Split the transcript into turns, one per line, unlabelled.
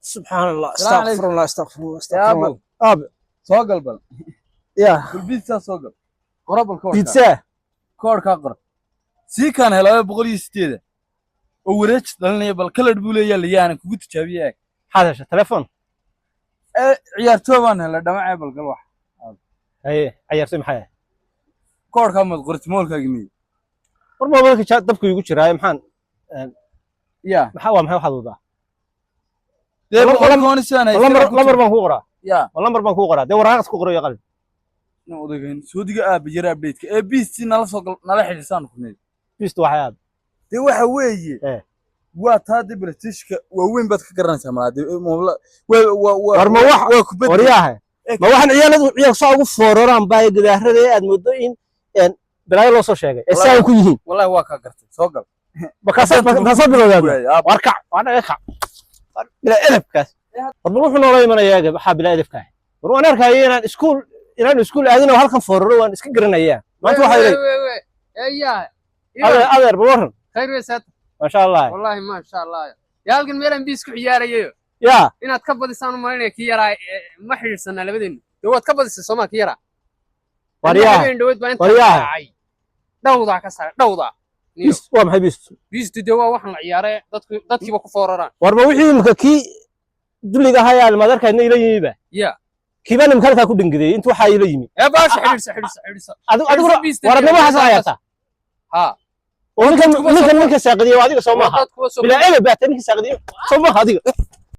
سبحان الله
السلام عليكم.
استغفر الله استغفر الله
يا
استغفر الله
ابو
اب
soo gal bal
يا
بالبيتزا soo gal qora bal koodhka
بيتزا
koodhka qora sii kan helay 108 oo wareej dhalinaya bal kala dhibuu leeyahay liyaan kugu tijaabiye
هذا شو تليفون
ciyaartooy baan helay dhamacay bal gal wax
اي عيرتي maxay
koodhka mad qortimoolkaaga mid
warba markii chat dabku igu jiray maxaan
ya
maxaa waa maxay waxaad wadaa
dee boqolkooni sanay
lambar baan ku qoraa
ya
lambar baan ku qoraa dee waraaqad ku qorayo qalin
odagan soodiga aab jira update ee BC nala soo gal nala xiriirsan ku need
biistu waxay aad
dee waxa weeye waa taade Britishka waaweyn baad ka garanaysaa malaade
warma wax waa ku bad wariyaahay ma waxaan ciyaaladu ciyaal soo ugu fooraraan baa gadaarada aad moodo in bilaa loo soo sheegay ee saa ku yihiin
wallahi waa ka gartay soo gal
markaas bilowdaa warkac waana ka bilaa edebkaas warma wuxuu noola imanayaa waxa bilaa edebkaas war waan arkayay inaan iskuul aadin oo halkan fooraro waan iska garanayaa maanta waxa ilay adeer bawaran
khayr weysat
ما شاء الله
والله ما شاء الله يا halkan meelan biis ku ciyaarayo
يا
inaad ka badisaan marinay ki yaraa ma xiriirsana labadeen dood ka badisay Soomaa ki yaraa
wariyaa
dhawda ka saaray dhawda
waa maxay
biistu de waa waxan la ciyaaray dadkiiba ku fooraraan
warba wixii imka ki duliga hayaan ma darkayna ila yimiba
ya
kiibana imka ku dhingiday intuu waxa ila yimi
ee baash xiriirsa
adigu warba waxa saayata
ha
ninka saaqadiyo adiga Soomaa bila ila baatan ninka saaqadiyo Soomaa adiga